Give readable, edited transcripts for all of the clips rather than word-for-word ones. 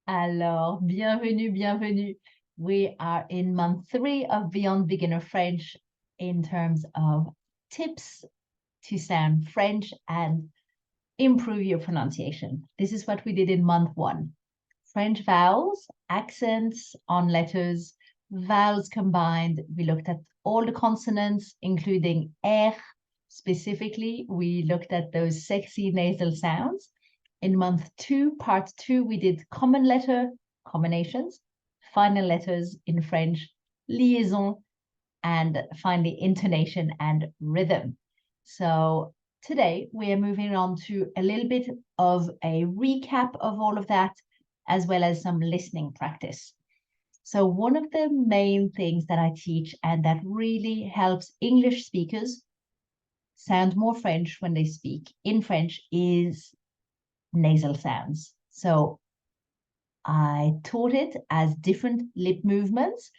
Alors, bienvenue, bienvenue. We are in month 3 of Beyond Beginner French in terms of tips to sound French and improve your pronunciation. This is what we did in month 1. French vowels, accents on letters, vowels combined. We looked at all the consonants, including R. Specifically, we looked at those sexy nasal sounds. In month 2, part 2, we did common letter combinations, final letters in French, liaison, and finally intonation and rhythm. So today we are moving on to a little bit of a recap of all of that, as well as some listening practice. So one of the main things that I teach and that really helps English speakers sound more French when they speak in French is nasal sounds. So I taught it as different lip movements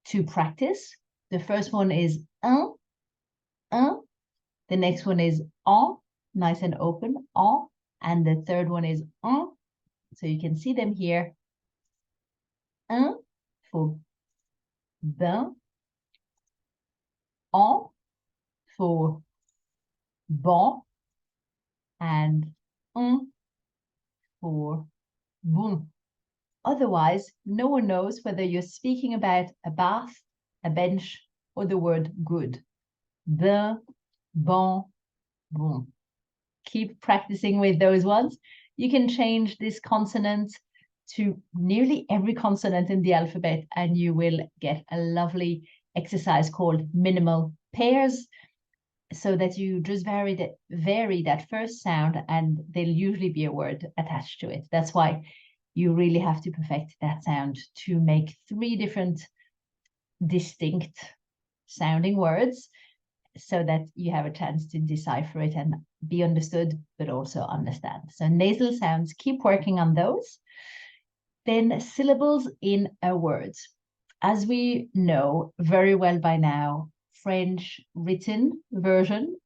to practice. The first one is un, un. The next one is en, nice and open, en. And the third one is en. So you can see them here. Un for bain, en for bon, and un for bon. Otherwise, no one knows whether you're speaking about a bath, a bench, or the word good. Bain, bon, bon. Keep practicing with those ones. You can change this consonant to nearly every consonant in the alphabet, and you will get a lovely exercise called minimal pairs, so that you just vary that first sound, and there'll usually be a word attached to it. That's why you really have to perfect that sound to make 3 different distinct sounding words, so that you have a chance to decipher it and be understood, but also understand. So nasal sounds, keep working on those. Then syllables in a word. As we know very well by now, French written version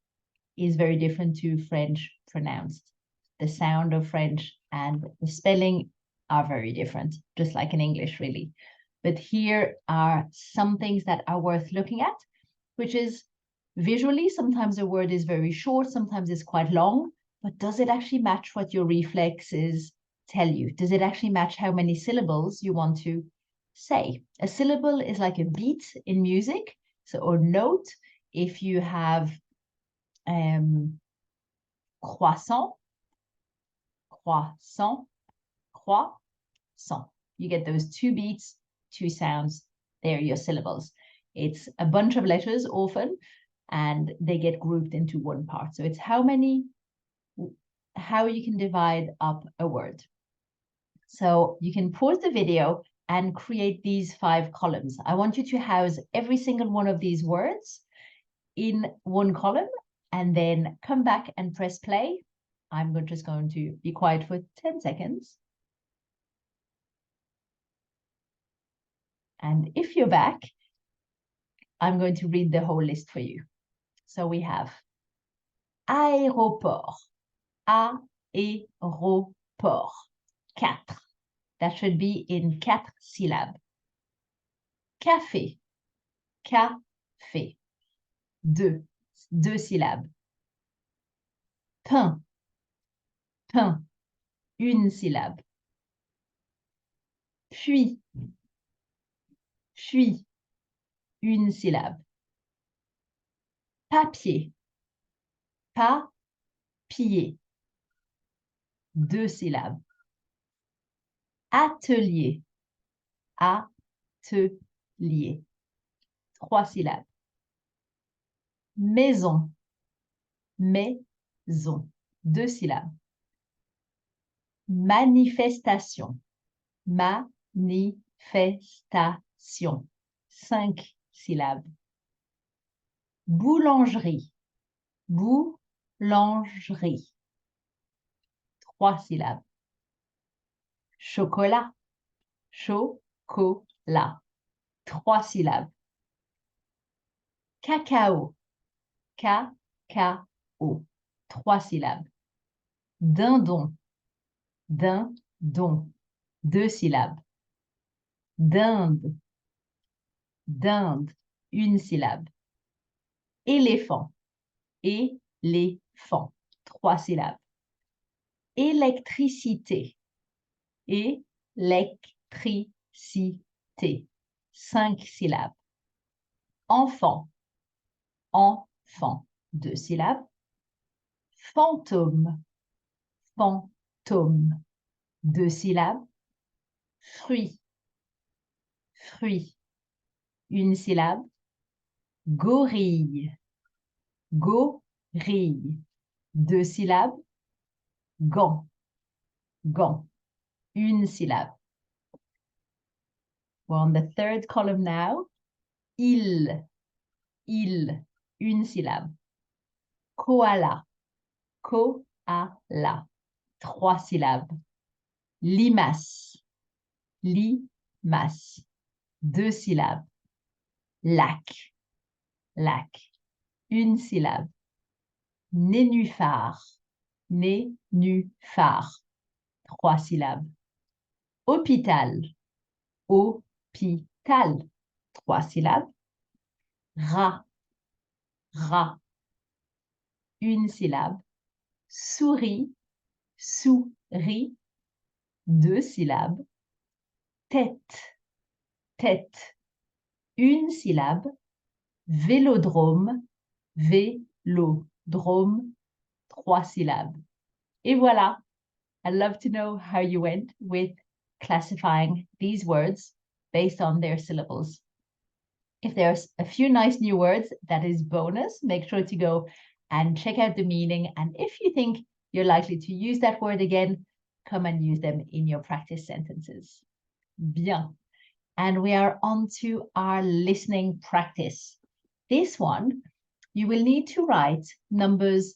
is very different to French pronounced. The sound of French and the spelling are very different, just like in English, really. But here are some things that are worth looking at, which is visually, sometimes a word is very short, sometimes it's quite long, but does it actually match what your reflexes tell you? Does it actually match how many syllables you want to say? A syllable is like a beat in music, so or note. If you have croissant, croissant, croissant, you get those 2 beats, 2 sounds. They're your syllables. It's a bunch of letters often, and they get grouped into one part. So it's how you can divide up a word. So you can pause the video and create these 5 columns. I want you to house every single one of these words in one column, and then come back and press play. I'm just going to be quiet for 10 seconds. And if you're back, I'm going to read the whole list for you. So we have aéroport, aéroport, 4. That should be in 4 syllabes. Café, café, 2 syllabes. Pain, pain, 1 syllabe. Puis, 1 syllabe. Papier, papier, 2 syllabes. Atelier, atelier, 3 syllabes. Maison, maison, 2 syllabes. Manifestation, manifestation, 5 syllabes. Boulangerie, boulangerie, 3 syllabes. Chocolat, chocolat, 3 syllabes. Cacao, cacao, 3 syllabes. Dindon, dindon, 2 syllabes. Dinde, dinde, 1 syllabe. Éléphant, éléphant, 3 syllabes. Électricité, électricité, 5 syllabes. Enfant, enfant, 2 syllabes. Fantôme, fantôme, 2 syllabes. Fruit, fruit, 1 syllabe. Gorille, gorille, 2 syllabes. Gant, gant, 1 syllabe. We're on the 3rd column now. Il, 1 syllabe. Koala, koala, 3 syllabes. Limace, limace, 2 syllabes. Lac, lac, 1 syllabe. Nénuphar, nénuphar, 3 syllabes. Hôpital, hôpital, 3 syllabes. Rat, rat, 1 syllabe. Souris, souris, 2 syllabes. Tête, tête, 1 syllabe. Vélodrome, vélodrome, 3 syllabes. Et voilà. I'd love to know how you went with classifying these words based on their syllables. If there's a few nice new words, that is bonus. Make sure to go and check out the meaning. And if you think you're likely to use that word again, come and use them in your practice sentences. Bien. And we are on to our listening practice. This one, you will need to write numbers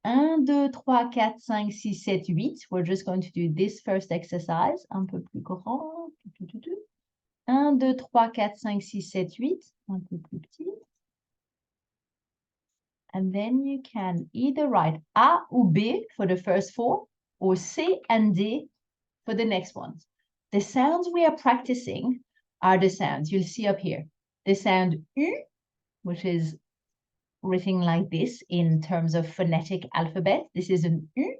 1, 2, 3, 4, 5, 6, 7, 8. We're just going to do this first exercise, un peu plus grand. 1, 2, 3, 4, 5, 6, 7, 8, un peu plus petit. And then you can either write A ou B for the first 4, or C and D for the next ones. The sounds we are practicing are the sounds you'll see up here. The sound U, which is written like this in terms of phonetic alphabet. This is an U.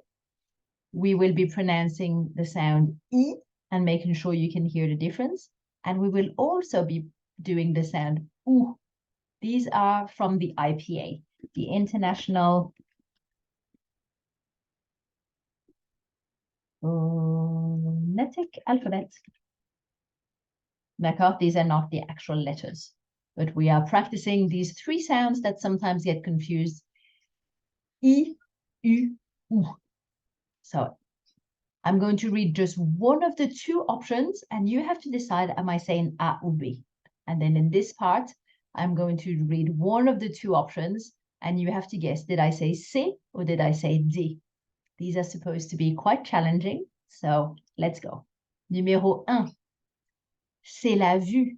We will be pronouncing the sound I and making sure you can hear the difference. And we will also be doing the sound U. These are from the IPA, the International Phonetic Alphabet. D'accord? These are not the actual letters, but we are practicing these 3 sounds that sometimes get confused. I, U, U. So I'm going to read just one of the 2 options, and you have to decide, am I saying A or B? And then in this part, I'm going to read one of the 2 options, and you have to guess, did I say C or did I say D? These are supposed to be quite challenging, so let's go. Numéro 1, c'est la vue.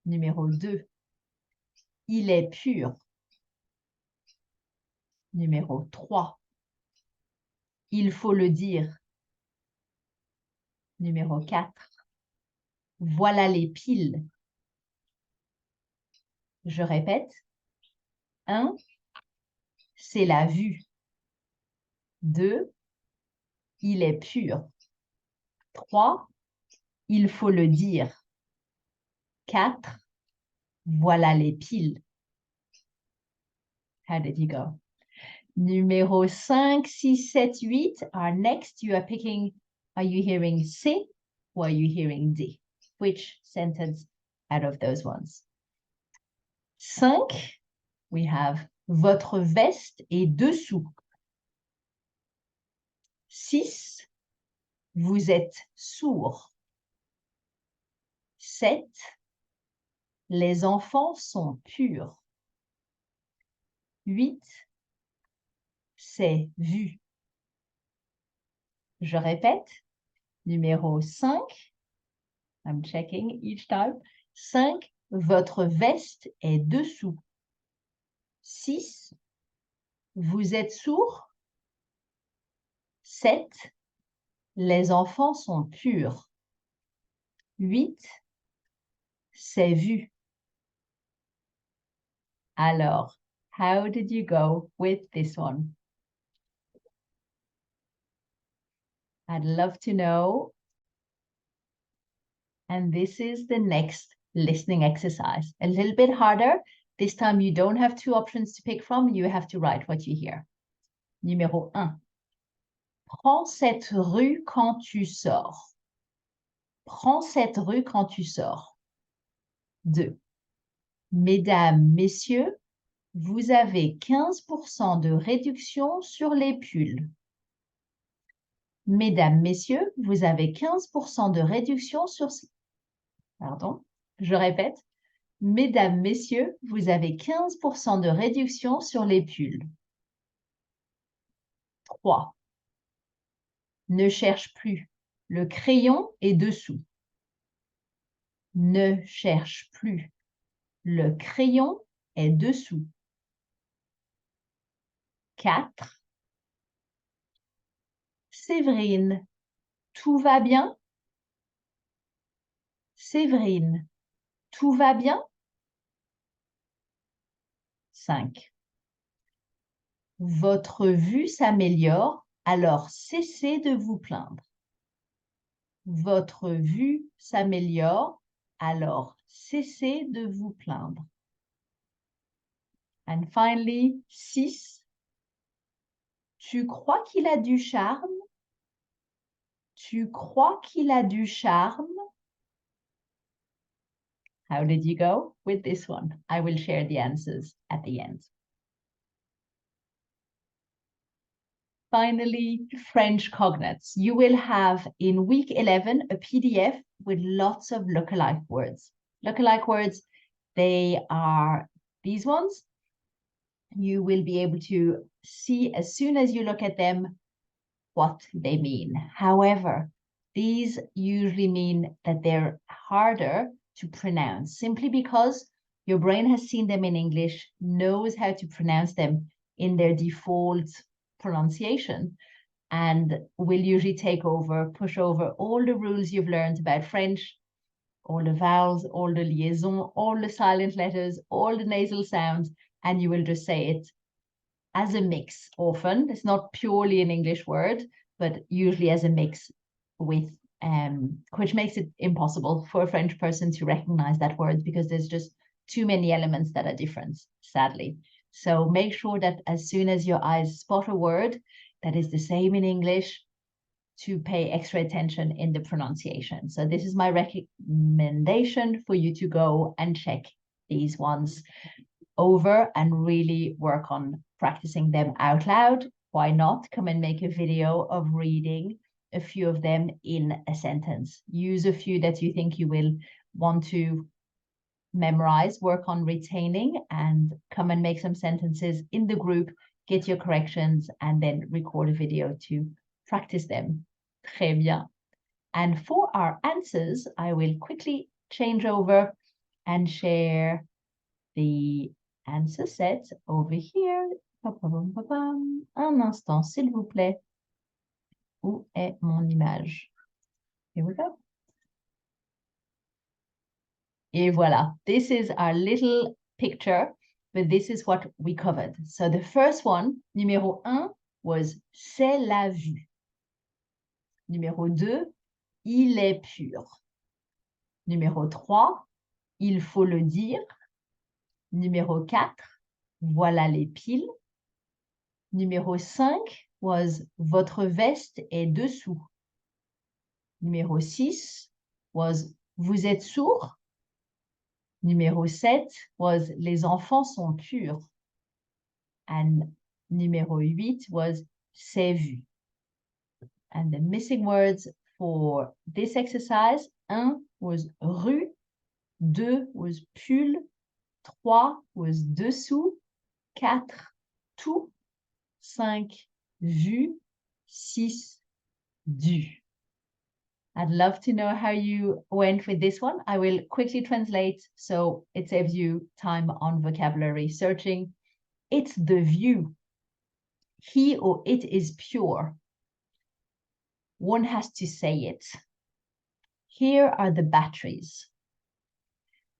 Numéro 2, il est pur. Numéro 3, il faut le dire. Numéro 4, voilà les piles. Je répète. 1, c'est la vue. 2, il est pur. 3, il faut le dire. 4, voilà les piles. How did you go? Numéro 5, 6, 7, 8 are next. You are picking, are you hearing C or are you hearing D? Which sentence out of those ones? 5, we have votre veste est dessous. 6, vous êtes sourd. 7, les enfants sont purs. 8, c'est vu. Je répète, numéro 5, I'm checking each time. 5, votre veste est dessous. 6, vous êtes sourd. 7, Les enfants sont purs. 8. C'est vu. Alors, how did you go with this one? I'd love to know. And this is the next listening exercise. A little bit harder. This time you don't have two options to pick from. You have to write what you hear. Numéro 1. Prends cette rue quand tu sors. Prends cette rue quand tu sors. 2. Mesdames, messieurs, vous avez 15% de réduction sur les pulls. Mesdames, messieurs, vous avez 15% de réduction sur... Pardon, je répète. Mesdames, messieurs, vous avez 15% de réduction sur les pulls. 3. Ne cherche plus. Le crayon est dessous. Ne cherche plus. Le crayon est dessous. 4. Séverine, tout va bien? Séverine, tout va bien? 5. Votre vue s'améliore, alors cessez de vous plaindre. Votre vue s'améliore, alors cessez de vous plaindre. And finally, 6. Tu crois qu'il a du charme? Tu crois qu'il a du charme? How did you go with this one? I will share the answers at the end. Finally, French cognates. You will have in week 11 a PDF with lots of lookalike words. Lookalike words, they are these ones. You will be able to see as soon as you look at them what they mean. However, these usually mean that they're harder to pronounce simply because your brain has seen them in English, knows how to pronounce them in their default pronunciation, and will usually push over all the rules you've learned about French, all the vowels, all the liaisons, all the silent letters, all the nasal sounds, and you will just say it as a mix often. It's not purely an English word, but usually as a mix with, which makes it impossible for a French person to recognize that word because there's just too many elements that are different, sadly. So make sure that as soon as your eyes spot a word that is the same in English, to pay extra attention in the pronunciation. So this is my recommendation for you to go and check these ones over and really work on practicing them out loud. Why not come and make a video of reading a few of them in a sentence? Use a few that you think you will want to memorize, work on retaining, and come and make some sentences in the group, get your corrections, and then record a video to practice them. Très bien. And for our answers, I will quickly change over and share the answer set over here. Un instant, s'il vous plaît. Où est mon image? Here we go. Et voilà. This is our little picture, but this is what we covered. So the first one, numéro 1, was c'est la vue. Numéro 2, il est pur. Numéro 3, il faut le dire. Numéro 4, voilà les piles. Numéro 5 was votre veste est dessous. Numéro 6 was vous êtes sourd. Numéro 7 was les enfants sont purs. And numéro 8 was c'est vu. And the missing words for this exercise, 1 was rue, 2 was pull, 3 was dessous, 4 tout, 5 vu, 6 du. I'd love to know how you went with this one. I will quickly translate so it saves you time on vocabulary searching. It's the view. He or it is pure. One has to say it. Here are the batteries.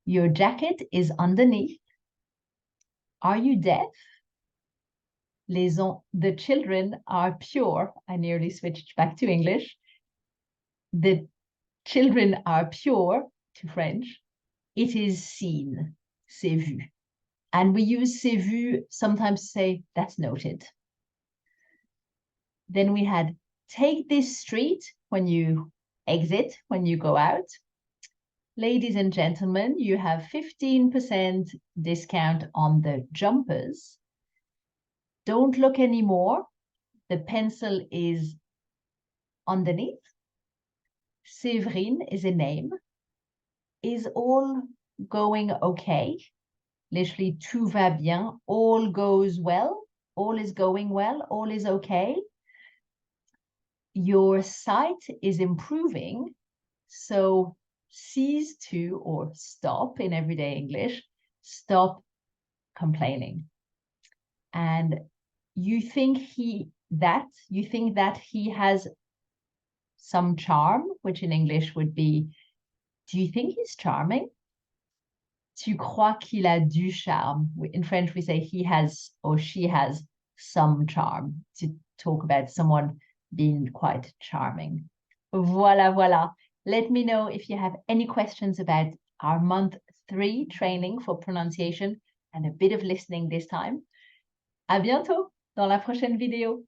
Your jacket is underneath. Are you deaf? The children are pure. I nearly switched back to English. The children are pure to French. It is seen, c'est vu. And we use c'est vu sometimes to say that's noted. Then we had take this street when you exit, when you go out. Ladies and gentlemen, you have 15% discount on the jumpers. Don't look anymore. The pencil is underneath. Séverine is a name. Is all going okay? Literally, tout va bien. All goes well. All is going well. All is okay. Your sight is improving. So cease to, or stop in everyday English, stop complaining. And you think that he has some charm, which in English would be, do you think he's charming? Tu crois qu'il a du charme? In French, we say he has or she has some charm, to talk about someone being quite charming. Voilà, voilà. Let me know if you have any questions about our month 3 training for pronunciation and a bit of listening this time. À bientôt dans la prochaine vidéo.